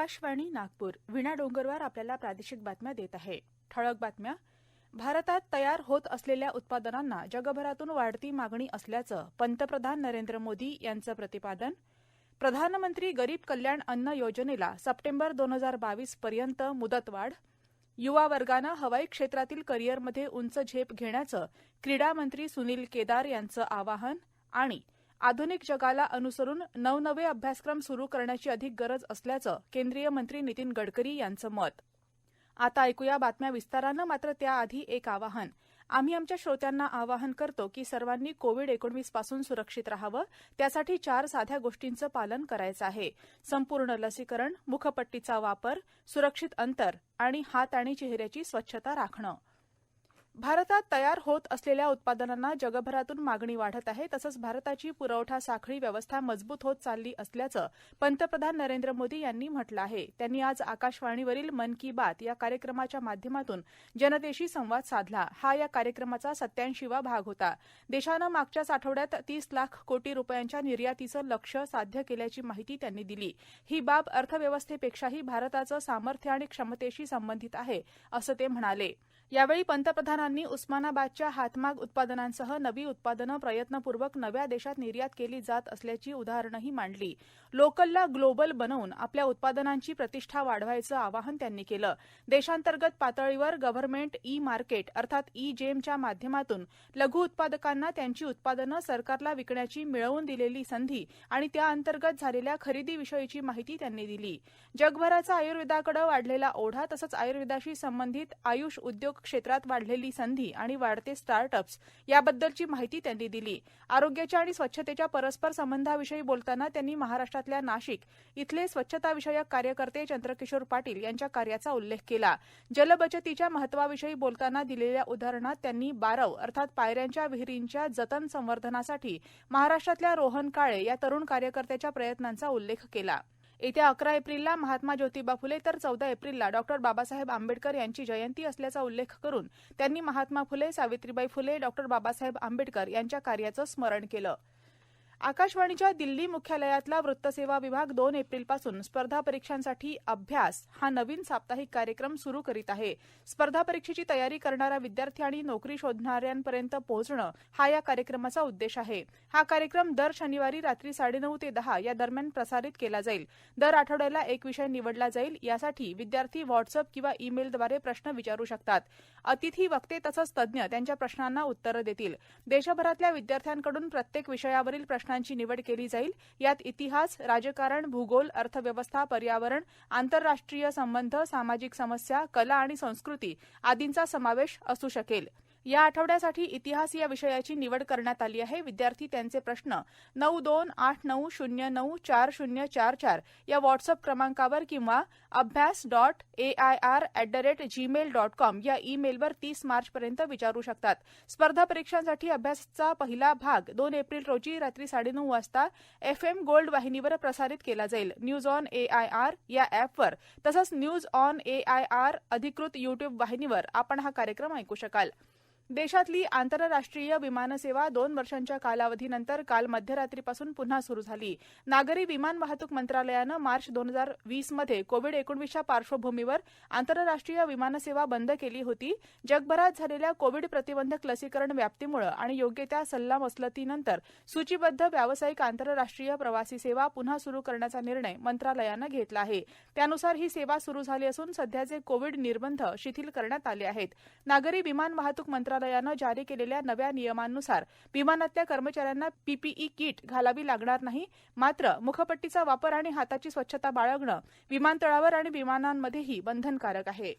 आकाशवाणी नागपूर वीणा डोंगरवार आपल्याला प्रादेशिक बातम्या देत आहे. ठळक बातम्या. भारतात तयार होत असलेल्या उत्पादनांना जगभरातून वाढती मागणी असल्याचं पंतप्रधान नरेंद्र मोदी यांचं प्रतिपादन. प्रधानमंत्री गरीब कल्याण अन्न योजनेला सप्टेंबर 2022 पर्यंत मुदतवाढ. युवा वर्गानं हवाई क्षेत्रातील करिअरमध्ये उंच झेप घेण्याचं क्रीडा मंत्री सुनील केदार यांचं आवाहन. आणि आधुनिक जगाला अनुसरून नवनवे अभ्यासक्रम सुरू करण्याची अधिक गरज असल्याचं केंद्रीय मंत्री नितीन गडकरी यांचं मत. आता ऐकूया बातम्या विस्तारानं. मात्र त्याआधी एक आवाहन. आम्ही आमच्या श्रोत्यांना आवाहन करतो की सर्वांनी कोविड-19 पासून सुरक्षित राहावं. त्यासाठी 4 साध्या गोष्टींचं पालन करायचं आहे. संपूर्ण लसीकरण, मुखपट्टीचा वापर, सुरक्षित अंतर आणि हात आणि चेहऱ्याची स्वच्छता राखणं. भारतात तयार होत असलेल्या उत्पादनांना जगभरातून मागणी वाढत आहे. तसंच भारताची पुरवठा साखळी व्यवस्था मजबूत होत चालली असल्याचं पंतप्रधान नरेंद्र मोदी यांनी म्हटलं आहे. त्यांनी आज आकाशवाणीवरील मन की बात या कार्यक्रमाच्या माध्यमातून जनतेशी संवाद साधला. हा या कार्यक्रमाचा 87वा भाग होता. देशानं मागच्याच आठवड्यात 30 लाख कोटी रुपयांच्या निर्यातीचं लक्ष्य साध्य केल्याची माहिती त्यांनी दिली. ही बाब अर्थव्यवस्थेपेक्षाही भारताचं सामर्थ्य आणि क्षमतेशी संबंधित आहे, असं ते म्हणाले. यावेळी पंतप्रधानांनी उस्मानाबादच्या हातमाग उत्पादनांसह नवी उत्पादनं प्रयत्नपूर्वक नव्या देशात निर्यात केली जात असल्याची उदाहरणंही मांडली. लोकलला ग्लोबल बनवून आपल्या उत्पादनांची प्रतिष्ठा वाढवायचं आवाहन त्यांनी केलं. देशांतर्गत पातळीवर गव्हर्नमेंट ई-मार्केट अर्थात ई-जेमच्या माध्यमातून लघु उत्पादकांना त्यांची उत्पादनं सरकारला विकण्याची मिळवून दिलेली संधी आणि त्याअंतर्गत झालेल्या खरेदीविषयीची माहिती त्यांनी दिली. जगभराचा आयुर्वेदाकडे वाढलेला ओढा तसंच आयुर्वेदाशी संबंधित आयुष उद्योग क्षेत्रात वाढलेली संधी आणि वाढते स्टार्टअप्स याबद्दलची माहिती त्यांनी दिली. आरोग्याच्या आणि स्वच्छतेच्या परस्पर संबंधाविषयी बोलताना त्यांनी महाराष्ट्रातल्या नाशिक इथले स्वच्छताविषयक कार्यकर्ते चंद्रकिशोर पाटील यांच्या कार्याचा उल्लेख केला. जलबचतीच्या महत्त्वाविषयी बोलताना दिलेल्या उदाहरणात त्यांनी बारव अर्थात पायऱ्यांच्या विहिरींच्या जतन संवर्धनासाठी महाराष्ट्रातल्या रोहन काळे या तरुण कार्यकर्त्याच्या प्रयत्नांचा उल्लेख केला. येत्या 11 एप्रिलला महात्मा ज्योतिबा फुले तर 14 एप्रिलला डॉ. बाबासाहेब आंबेडकर यांची जयंती असल्याचा उल्लेख करून त्यांनी महात्मा फुले, सावित्रीबाई फुले, डॉ. बाबासाहेब आंबेडकर यांच्या कार्याचं स्मरण केलं. आकाशवाणीच्या दिल्ली मुख्यालयातला वृत्तसेवा विभाग 2 एप्रिलपासून स्पर्धा परीक्षांसाठी अभ्यास हा नवीन साप्ताहिक कार्यक्रम सुरू करीत आहे. स्पर्धा परीक्षेची तयारी करणारा विद्यार्थी आणि नोकरी शोधणाऱ्यांपर्यंत पोहोचणं हा या कार्यक्रमाचा उद्देश आहे. हा कार्यक्रम दर शनिवारी रात्री 9:30 ते 10 या दरम्यान प्रसारित केला जाईल. दर आठवड्याला एक विषय निवडला जाईल. यासाठी विद्यार्थी व्हॉट्सअप किंवा ईमेलद्वारे प्रश्न विचारू शकतात. अतिथी वक्ते तसंच तज्ज्ञ त्यांच्या प्रश्नांना उत्तरं देतील. देशभरातल्या विद्यार्थ्यांकडून प्रत्येक विषयावरील प्रश्नांची निवड केली जाईल. यात इतिहास, राजकारण, भूगोल, अर्थव्यवस्था, पर्यावरण, आंतरराष्ट्रीय संबंध, सामाजिक समस्या, कला आणि संस्कृती आदींचा समावेश असू शकेल. या आठवड्यासाठी इतिहास या विषयाची निवड करण्यात आली आहे. विद्यार्थी त्यांचे प्रश्न 9289094044 या व्हॉट्सअप क्रमांकावर किंवा abhyas.air@gmail.com या ईमेलवर 30 मार्चपर्यंत विचारू शकतात. स्पर्धा परीक्षांसाठी अभ्यासाचा पहिला भाग 2 एप्रिल रोजी रात्री 9:30 वाजता FM गोल्ड वाहिनीवर प्रसारित केला जाईल. न्यूज ऑन AIR या ॲपवर तसंच न्यूज ऑन AIR अधिकृत यूट्यूब वाहिनीवर आपण हा कार्यक्रम ऐकू शकाल. देशातली आंतरराष्ट्रीय विमानसेवा 2 वर्षांच्या कालावधीनंतर काल मध्यरात्रीपासून पुन्हा सुरू झाली. नागरी विमान वाहतूक मंत्रालयानं मार्च 2020 मध्ये कोविड-19च्या पार्श्वभूमीवर आंतरराष्ट्रीय विमानसेवा बंद केली होती. जगभरात झालेल्या कोविड प्रतिबंधक लसीकरण व्याप्तीमुळे आणि योग्य त्या सल्लामसलतीनंतर सूचीबद्ध व्यावसायिक आंतरराष्ट्रीय प्रवासी सेवा पुन्हा सुरू करण्याचा निर्णय मंत्रालयानं घेतला आहे. त्यानुसार ही सेवा सुरू झाली असून सध्याचे कोविड निर्बंध शिथिल करण्यात आले आहेत. नागरी विमान वाहतूक मंत्रालयानं जारी केलेल्या नव्या नियमांनुसार विमानातल्या कर्मचाऱ्यांना PPE किट घालावी लागणार नाही. मात्र मुखपट्टीचा वापर आणि हाताची स्वच्छता बाळगणं विमानतळावर आणि विमानांमध्येही बंधनकारक आहे.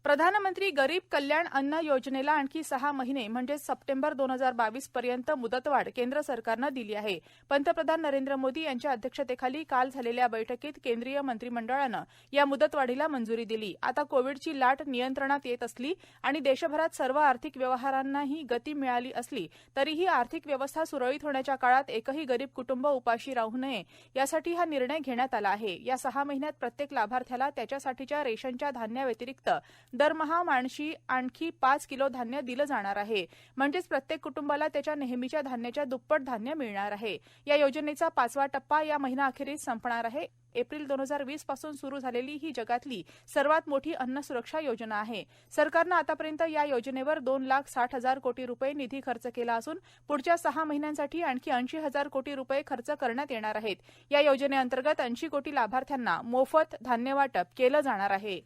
प्रधानमंत्री गरीब कल्याण अन्न योजनेला आणखी 6 महिने म्हणजे सप्टेंबर 2022 पर्यंत मुदतवाढ केंद्र सरकारनं दिली आहे. पंतप्रधान नरेंद्र मोदी यांच्या अध्यक्षतेखाली काल झालेल्या बैठकीत केंद्रीय मंत्रिमंडळानं या मुदतवाढीला मंजुरी दिली. आता कोविडची लाट नियंत्रणात येत असली आणि देशभरात सर्व आर्थिक व्यवहारांनाही गती मिळाली असली तरीही आर्थिक व्यवस्था सुरळीत होण्याच्या काळात एकही गरीब कुटुंब उपाशी राहू नये यासाठी हा निर्णय घेण्यात आला आहे. या 6 महिन्यात प्रत्येक लाभार्थ्याला त्याच्यासाठीच्या रेशनच्या धान्याव्यतिरिक्त दरमहा माणशी आणखी 5 किलो धान्य दिलं जाणार आहे. म्हणजेच प्रत्येक कुटुंबाला त्याच्या नेहमीच्या धान्याच्या दुप्पट धान्य मिळणार आहे. या योजनेचा 5वा टप्पा या महिनाअखेरीस संपणार आहे. एप्रिल 2020 पासून सुरू झालेली ही जगातली सर्वात मोठी अन्न सुरक्षा योजना आहे. सरकारनं आतापर्यंत या योजनेवर 2,60,000 कोटी रुपये निधी खर्च केला असून पुढच्या 6 महिन्यांसाठी आणखी 80,000 कोटी रुपये खर्च करण्यात येणार आहेत. या योजनेअंतर्गत 80 कोटी लाभार्थ्यांना मोफत धान्य वाटप केलं जाणार आहे.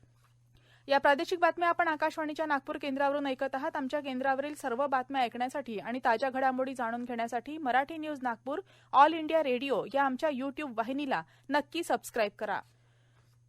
या प्रादेशिक बातम्या आपण आकाशवाणीच्या नागपूर केंद्रावरून ऐकत आहात. आमच्या केंद्रावरील सर्व बातम्या ऐकण्यासाठी आणि ताज्या घडामोडी जाणून घेण्यासाठी Marathi news Nagpur all India radio या आमच्या YouTube वाहिनीला नक्की सबस्क्राईब करा.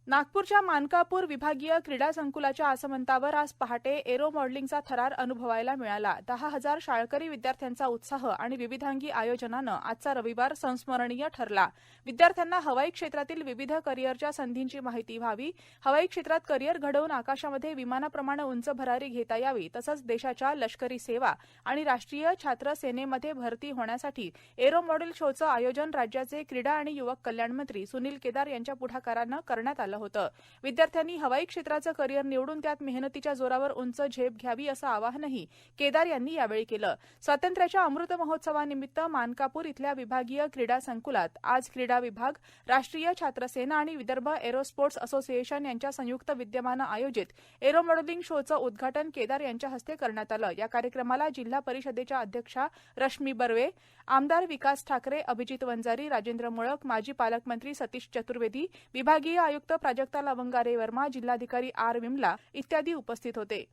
नागपूरच्या मानकापूर विभागीय क्रीडा संकुलाच्या आसमंतावर आज पहाटे एरो मॉडेलिंगचा थरार अनुभवायला मिळाला. 10,000 शाळकरी विद्यार्थ्यांचा उत्साह आणि विविधांगी आयोजनानं आजचा रविवार संस्मरणीय ठरला. विद्यार्थ्यांना हवाई क्षेत्रातील विविध करिअरच्या संधींची माहिती व्हावी, हवाई क्षेत्रात करिअर घडवून आकाशामध्ये विमानाप्रमाणे उंच भरारी घेता यावी, तसंच देशाच्या लष्करी सेवा आणि राष्ट्रीय छात्र सेनेमध्ये भरती होण्यासाठी एरो मॉडेल शोचं आयोजन राज्याचे क्रीडा आणि युवक कल्याण मंत्री सुनील केदार यांच्या पुढाकारानं करण्यात आलं होतं. विद्यार्थ्यांनी हवाई क्षेत्राचं करिअर निवडून त्यात मेहनतीच्या जोरावर उंच झेप घ्यावी असं आवाहनही केदार यांनी यावेळी केलं. स्वातंत्र्याच्या अमृत महोत्सवानिमित्त मानकापूर इथल्या विभागीय क्रीडा संकुलात आज क्रीडा विभाग, राष्ट्रीय छात्र सेना आणि विदर्भ एरोस्पोर्ट्स असोसिएशन यांच्या संयुक्त विद्यमानं आयोजित एरो मॉडेलिंग शोचं उद्घाटन केदार यांच्या हस्ते करण्यात आलं. या कार्यक्रमाला जिल्हा परिषदेच्या अध्यक्षा रश्मी बर्वे, आमदार विकास ठाकरे, अभिजित वंजारी, राजेंद्र मुळक, माजी पालकमंत्री सतीश चतुर्वेदी, विभागीय आयुक्त प्राजक्ता लवंगारे वर्मा, जिल्हाधिकारी आर विमला इत्यादी उपस्थित होते.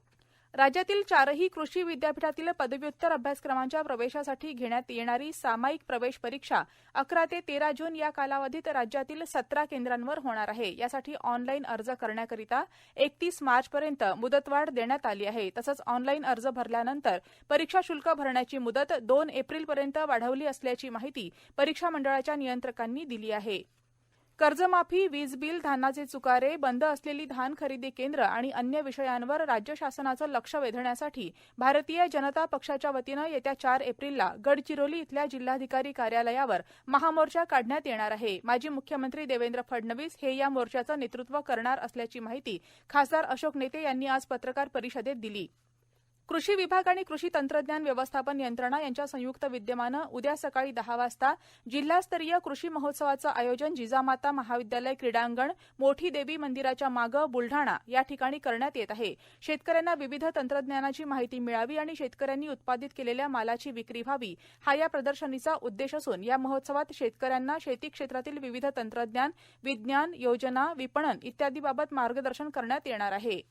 राज्यातील 4ही कृषी विद्यापीठातील पदव्युत्तर अभ्यासक्रमांच्या प्रवेशासाठी घेण्यात येणारी सामायिक प्रवेश परीक्षा 11 ते 13 जून या कालावधीत राज्यातील 17 केंद्रांवर होणार आहे. यासाठी ऑनलाईन अर्ज करण्याकरिता 31 मार्चपर्यंत मुदतवाढ देण्यात आली आहे. तसंच ऑनलाईन अर्ज भरल्यानंतर परीक्षा शुल्क भरण्याची मुदत 2 एप्रिलपर्यंत वाढवली असल्याची माहिती परीक्षा मंडळाच्या नियंत्रकांनी दिली आहे. कर्जमाफी, वीज बिल, धानाचे चुकारे, बंद असलेली धान खरेदी केंद्र आणि अन्य विषयांवर राज्य शासनाचं लक्ष वेधण्यासाठी भारतीय जनता पक्षाच्या वतीनं येत्या 4 एप्रिलला गडचिरोली इथल्या जिल्हाधिकारी कार्यालयावर महामोर्चा काढण्यात येणार आहे. माजी मुख्यमंत्री देवेंद्र फडणवीस हे या मोर्चाचं नेतृत्व करणार असल्याची माहिती खासदार अशोक नेते यांनी आज पत्रकार परिषदेत दिली. कृषी विभाग आणि कृषी तंत्रज्ञान व्यवस्थापन यंत्रणा यांच्या संयुक्त विद्यमानं उद्या सकाळी 10 वाजता जिल्हास्तरीय कृषी महोत्सवाचं आयोजन जिजामाता महाविद्यालय क्रीडांगण, मोठी देवी मंदिराच्या मागं बुलढाणा या ठिकाणी करण्यात येत आहे. शेतकऱ्यांना विविध तंत्रज्ञानाची माहिती मिळावी आणि शेतकऱ्यांनी उत्पादित केलेल्या मालाची विक्री व्हावी, हा या प्रदर्शनीचा उद्देश असून या महोत्सवात शेतकऱ्यांना शेती क्षेत्रातील विविध तंत्रज्ञान, विज्ञान, योजना, विपणन इत्यादीबाबत मार्गदर्शन करण्यात येणार आहे.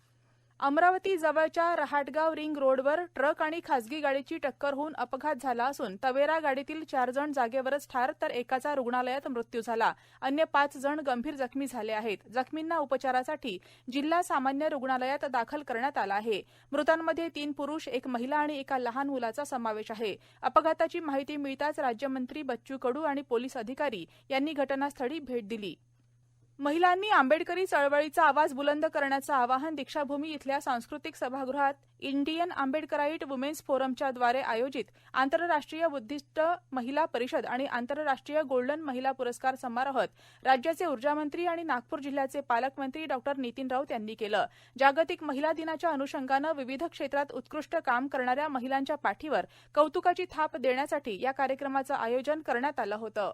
अमरावती जवळच्या रहाटगाव रिंग रोडवर ट्रक आणि खासगी गाडीची टक्कर होऊन अपघात झाला असून तवेरा गाडीतील 4 जण जागेवरच ठार तर एकाचा रुग्णालयात मृत्यू झाला. अन्य 5 जण गंभीर जखमी झाले आहेत. जखमींना उपचारासाठी जिल्हा सामान्य रुग्णालयात दाखल करण्यात आलं आहे. मृतांमध्ये 3 पुरुष, 1 महिला आणि एका लहान मुलाचा समावेश आहे. अपघाताची माहिती मिळताच राज्यमंत्री बच्चू कडू आणि पोलीस अधिकारी यांनी घटनास्थळी भेट दिली. महिलांनी आंबेडकरी चळवळीचा आवाज बुलंद करण्याचं आवाहन दीक्षाभूमी इथल्या सांस्कृतिक सभागृहात इंडियन आंबेडकराईट वुमेन्स फोरमच्या द्वारे आयोजित आंतरराष्ट्रीय बुद्धिस्ट महिला परिषद आणि आंतरराष्ट्रीय गोल्डन महिला पुरस्कार समारोहात राज्याचे ऊर्जामंत्री आणि नागपूर जिल्ह्याचे पालकमंत्री डॉ. नितीन राऊत यांनी केलं. जागतिक महिला दिनाच्या अनुषंगानं विविध क्षेत्रात उत्कृष्ट काम करणाऱ्या महिलांच्या पाठीवर कौतुकाची थाप देण्यासाठी या कार्यक्रमाचं आयोजन करण्यात आलं होतं.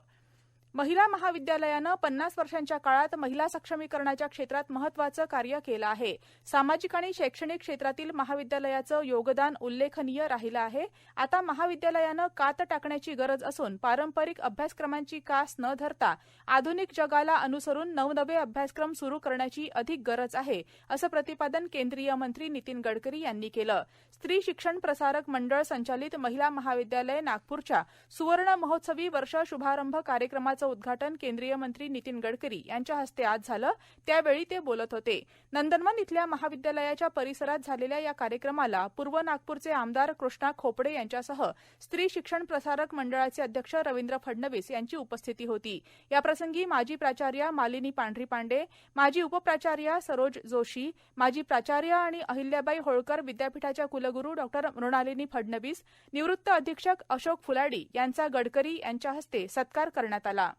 महिला महाविद्यालयानं 50 वर्षांच्या काळात महिला सक्षमीकरणाच्या क्षेत्रात महत्त्वाचं कार्य केलं आहे. सामाजिक आणि शैक्षणिक क्षेत्रातील महाविद्यालयाचं योगदान उल्लेखनीय राहिलं आहे. आता महाविद्यालयानं कात टाकण्याची गरज असून पारंपरिक अभ्यासक्रमांची कास न धरता आधुनिक जगाला अनुसरून नवनवे अभ्यासक्रम सुरू करण्याची अधिक गरज आहे, असं प्रतिपादन केंद्रीय मंत्री नितीन गडकरी यांनी केलं. स्त्री शिक्षण प्रसारक मंडळ संचालित महिला महाविद्यालय नागपूरच्या सुवर्ण महोत्सवी वर्ष शुभारंभ कार्यक्रमाचं उद्घाटन केंद्रीय मंत्री नितीन गडकरी यांच्या हस्ते आज झालं. त्यावेळी ते बोलत होते. नंदनवन इथल्या महाविद्यालयाच्या परिसरात झालेल्या या कार्यक्रमाला पूर्व नागपूरचे आमदार कृष्णा खोपडे यांच्यासह स्त्री शिक्षण प्रसारक मंडळाचे अध्यक्ष रवींद्र फडणवीस यांची उपस्थिती होती. याप्रसंगी माजी प्राचार्या मालिनी पांढरी पांडे, माजी उपप्राचार्या सरोज जोशी, माजी प्राचार्य आणि अहिल्याबाई होळकर विद्यापीठाच्या कुलगुरू डॉ. मृणालिनी फडणवीस, निवृत्त अधीक्षक अशोक फुलाडी यांचा गडकरी यांच्या हस्ते सत्कार करण्यात आला.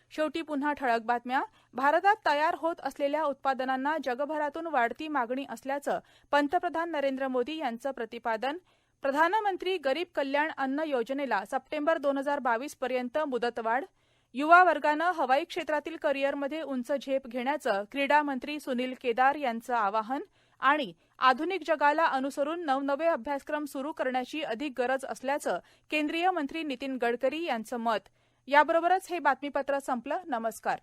शेवटी पुन्हा ठळक बातम्या. भारतात तयार होत असलेल्या उत्पादनांना जगभरातून वाढती मागणी असल्याचं पंतप्रधान नरेंद्र मोदी यांचं प्रतिपादन. प्रधानमंत्री गरीब कल्याण अन्न योजनेला सप्टेंबर 2022 पर्यंत मुदतवाढ. युवा वर्गानं हवाई क्षेत्रातील करिअरमध्ये उंच झेप घेण्याचं क्रीडा मंत्री सुनील केदार यांचं आवाहन. आणि आधुनिक जगाला अनुसरून नवनवे अभ्यासक्रम सुरू करण्याची अधिक गरज असल्याचं केंद्रीय मंत्री नितीन गडकरी यांचं मत. याबरोबरच हे बातमीपत्र संपलं. नमस्कार.